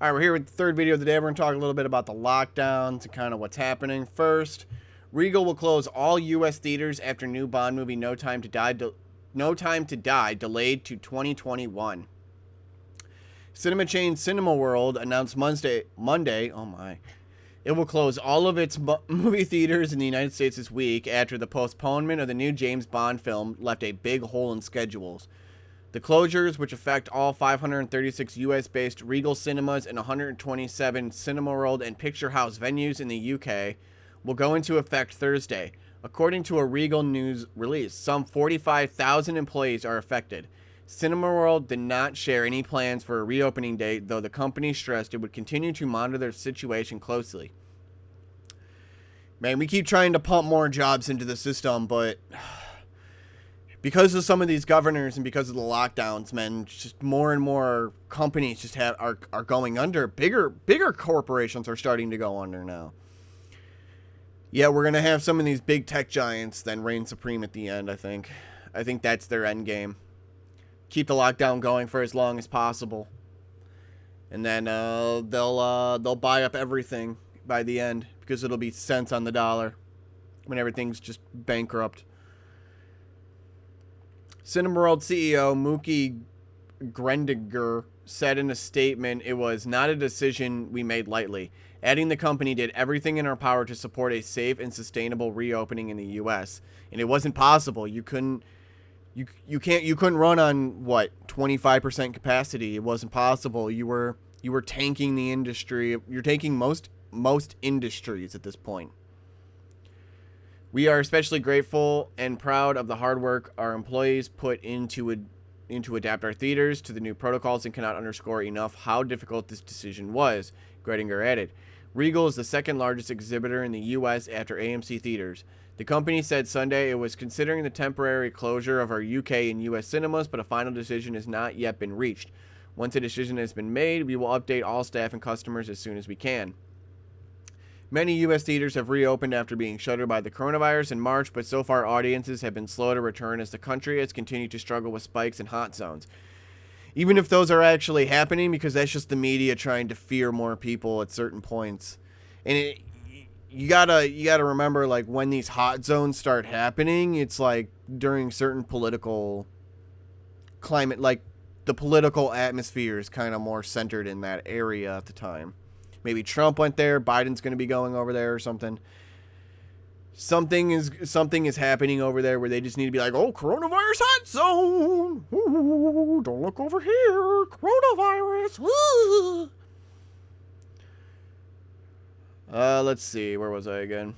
All right, we're here with the third video of the day. We're going to talk a little bit about the lockdowns and kind of what's happening. First, Regal will close all U.S. theaters after new Bond movie No Time to Die delayed to 2021. Cinema chain Cinema World announced Monday, it will close all of its movie theaters in the United States this week after the postponement of the new James Bond film left a big hole in schedules. The closures, which affect all 536 U.S.-based Regal cinemas and 127 Cinema World and Picture House venues in the U.K., will go into effect Thursday. According to a Regal news release, some 45,000 employees are affected. Cinema World did not share any plans for a reopening date, though the company stressed it would continue to monitor their situation closely. Man, we keep trying to pump more jobs into the system, but because of some of these governors and because of the lockdowns, man, just more and more companies just are going under. Bigger corporations are starting to go under now. Yeah, we're going to have some of these big tech giants then reign supreme at the end, I think. I think that's their end game. Keep the lockdown going for as long as possible. And then they'll buy up everything by the end because it'll be cents on the dollar when everything's just bankrupt. Cinema World CEO Mookie Grendiger said in a statement it was not a decision we made lightly, adding the company did everything in our power to support a safe and sustainable reopening in the U.S. And it wasn't possible. You couldn't run on 25% capacity. It wasn't possible. You were tanking the industry. You're tanking most industries at this point. We are especially grateful and proud of the hard work our employees put into adapt our theaters to the new protocols and cannot underscore enough how difficult this decision was, Gredinger added. Regal is the second largest exhibitor in the U.S. after AMC Theaters. The company said Sunday it was considering the temporary closure of our UK and US cinemas, but a final decision has not yet been reached. Once a decision has been made, we will update all staff and customers as soon as we can. Many U.S. theaters have reopened after being shuttered by the coronavirus in March, but so far audiences have been slow to return as the country has continued to struggle with spikes and hot zones. Even if those are actually happening, because that's just the media trying to fear more people at certain points. And you gotta remember, like, when these hot zones start happening, it's like during certain political climate, like the political atmosphere is kind of more centered in that area at the time. Maybe Trump went there. Biden's going to be going over there or something. Something is happening over there where they just need to be like, oh, coronavirus hot zone. Ooh, don't look over here. Coronavirus. Ooh. Let's see. Where was I again?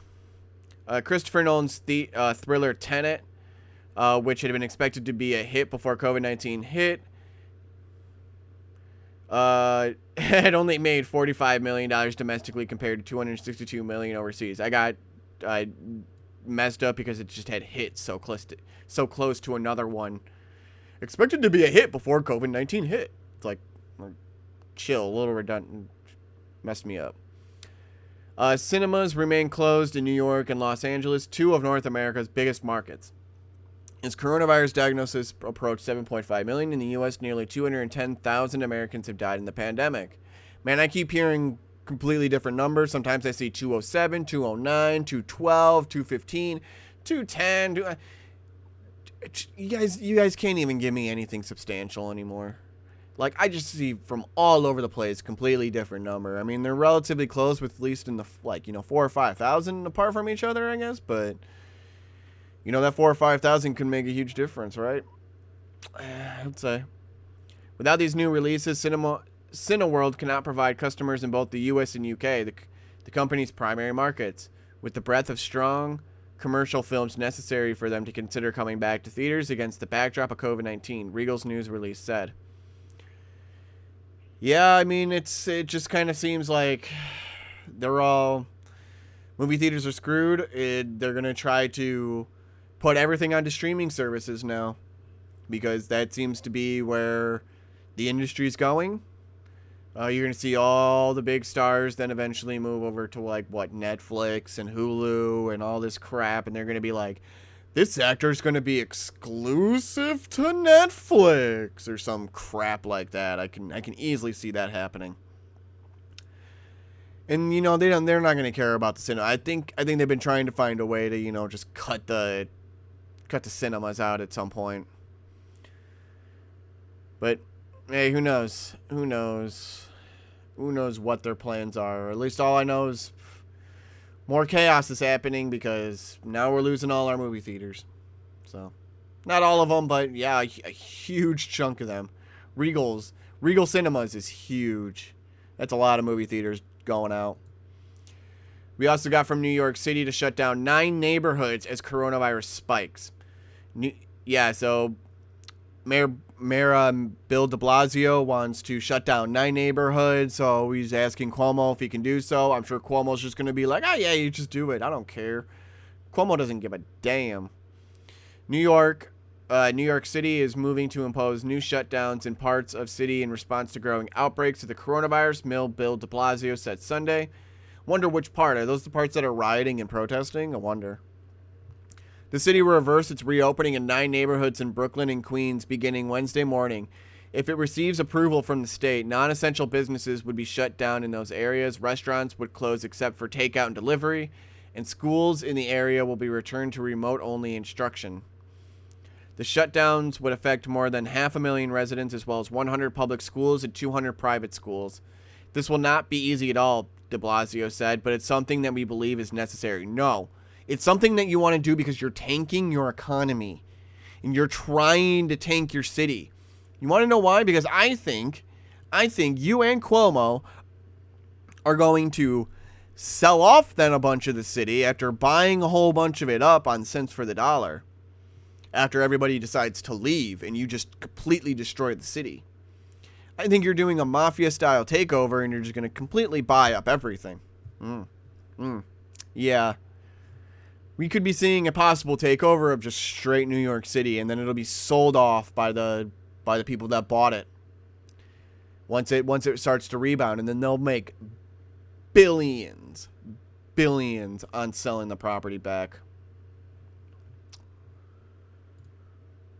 Christopher Nolan's thriller Tenet, which had been expected to be a hit before COVID-19 hit, had only made $45 million domestically compared to $262 million overseas. I messed up because it just had hit so close to another one expected to be a hit before COVID-19 hit. It's like, chill, a little redundant, messed me up. Cinemas remain closed in New York and Los Angeles, two of North America's biggest markets. As coronavirus diagnosis approached 7.5 million in the U.S., nearly 210,000 Americans have died in the pandemic. Man, I keep hearing completely different numbers. Sometimes I see 207, 209, 212, 215, 210. You guys can't even give me anything substantial anymore. Like, I just see from all over the place completely different number. I mean, they're relatively close, with at least in the 4,000 or 5,000 apart from each other, I guess, but that 4,000 or 5,000 can make a huge difference, right? I'd say. Without these new releases, Cineworld cannot provide customers in both the U.S. and UK, the company's primary markets, with the breadth of strong commercial films necessary for them to consider coming back to theaters against the backdrop of COVID-19, Regal's news release said. Yeah, I mean, it just kind of seems like movie theaters are screwed. They're going to try to put everything onto streaming services now, because that seems to be where the industry's going. You're going to see all the big stars then eventually move over to Netflix and Hulu and all this crap, and they're going to be like, this actor's going to be exclusive to Netflix or some crap like that. I can easily see that happening. And they're not going to care about the cinema. I think they've been trying to find a way to just cut the cinemas out at some point. But hey, who knows? Who knows what their plans are? Or at least all I know is more chaos is happening because now we're losing all our movie theaters. So, not all of them, but yeah, a huge chunk of them. Regal Cinemas is huge. That's a lot of movie theaters going out. We also got from New York City to shut down 9 neighborhoods as coronavirus spikes. So Mayor Bill de Blasio wants to shut down 9 neighborhoods, so he's asking Cuomo if he can do so. I'm sure Cuomo's just going to be like, oh yeah, you just do it. I don't care. Cuomo doesn't give a damn. New York City is moving to impose new shutdowns in parts of city in response to growing outbreaks of the coronavirus, Mayor Bill de Blasio said Sunday. Wonder which part. Are those the parts that are rioting and protesting? I wonder. The city will reverse its reopening in 9 neighborhoods in Brooklyn and Queens beginning Wednesday morning. If it receives approval from the state, non-essential businesses would be shut down in those areas, restaurants would close except for takeout and delivery, and schools in the area will be returned to remote-only instruction. The shutdowns would affect more than 500,000 residents as well as 100 public schools and 200 private schools. This will not be easy at all, de Blasio said, but it's something that we believe is necessary. No, it's something that you want to do because you're tanking your economy and you're trying to tank your city. You want to know why? Because I think you and Cuomo are going to sell off then a bunch of the city after buying a whole bunch of it up on cents for the dollar. After everybody decides to leave and you just completely destroy the city. I think you're doing a mafia-style takeover and you're just going to completely buy up everything. Yeah. We could be seeing a possible takeover of just straight New York City, and then it'll be sold off by the people that bought it. Once it starts to rebound, and then they'll make billions on selling the property back.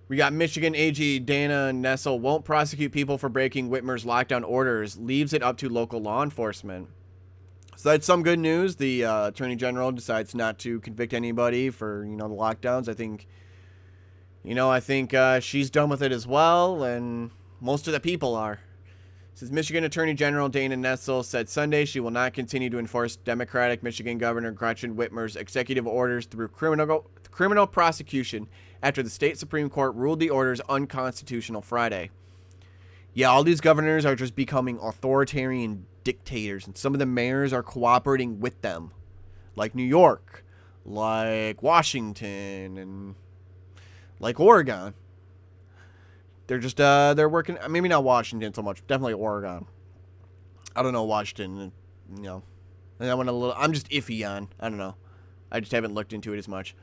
We got Michigan AG Dana Nessel won't prosecute people for breaking Whitmer's lockdown orders, leaves it up to local law enforcement. So that's some good news. The Attorney General decides not to convict anybody for, the lockdowns. I think she's done with it as well, and most of the people are. Says Michigan Attorney General Dana Nessel said Sunday she will not continue to enforce Democratic Michigan Governor Gretchen Whitmer's executive orders through criminal prosecution after the state Supreme Court ruled the orders unconstitutional Friday. Yeah, all these governors are just becoming authoritarian dictators, and some of the mayors are cooperating with them. Like New York, like Washington, and like Oregon. They're just, they're working, maybe not Washington so much, definitely Oregon. I don't know Washington, and I'm just iffy on, I don't know. I just haven't looked into it as much.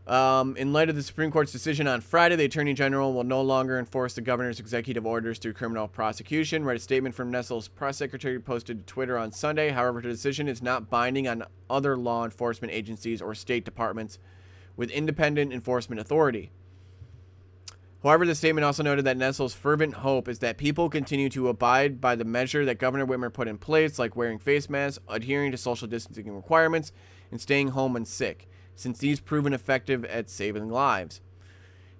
In light of the Supreme Court's decision on Friday, the Attorney General will no longer enforce the governor's executive orders through criminal prosecution, read a statement from Nessel's press secretary posted to Twitter on Sunday. However, the decision is not binding on other law enforcement agencies or state departments with independent enforcement authority. However, the statement also noted that Nessel's fervent hope is that people continue to abide by the measure that Governor Whitmer put in place, like wearing face masks, adhering to social distancing requirements, and staying home when sick, since these proven effective at saving lives.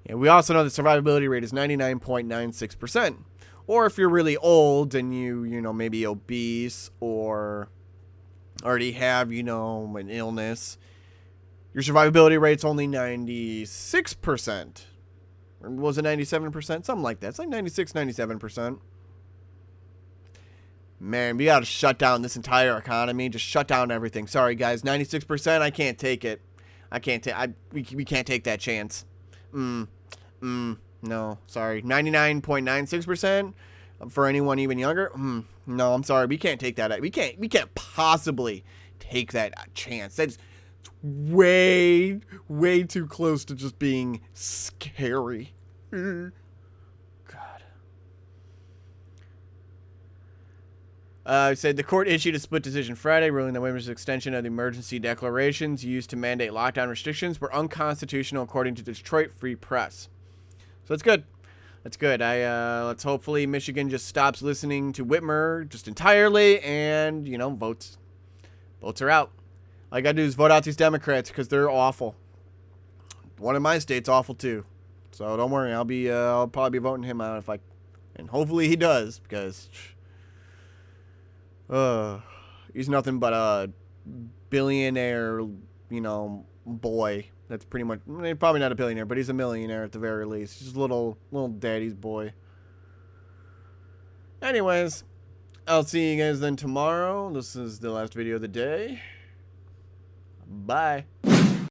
And we also know the survivability rate is 99.96%. Or if you're really old and you maybe obese or already have, an illness, your survivability rate's only 96%. Or was it 97%? Something like that. It's like 96, 97%. Man, we got to shut down this entire economy. Just shut down everything. Sorry, guys. 96%, I can't take it. We can't take that chance. No, sorry. 99.96% for anyone even younger? No, I'm sorry. We can't take that. We can't possibly take that chance. That's way too close to just being scary. God. Said the court issued a split decision Friday, ruling that Whitmer's extension of the emergency declarations used to mandate lockdown restrictions were unconstitutional, according to Detroit Free Press. So that's good. That's good. Let's hopefully Michigan just stops listening to Whitmer just entirely, and votes are out. All I gotta do is vote out these Democrats because they're awful. One in my state's awful too, so don't worry. I'll probably be voting him out and hopefully he does, because he's nothing but a billionaire, boy. That's pretty much, probably not a billionaire, but he's a millionaire at the very least. Just a little daddy's boy. Anyways, I'll see you guys then tomorrow. This is the last video of the day. Bye.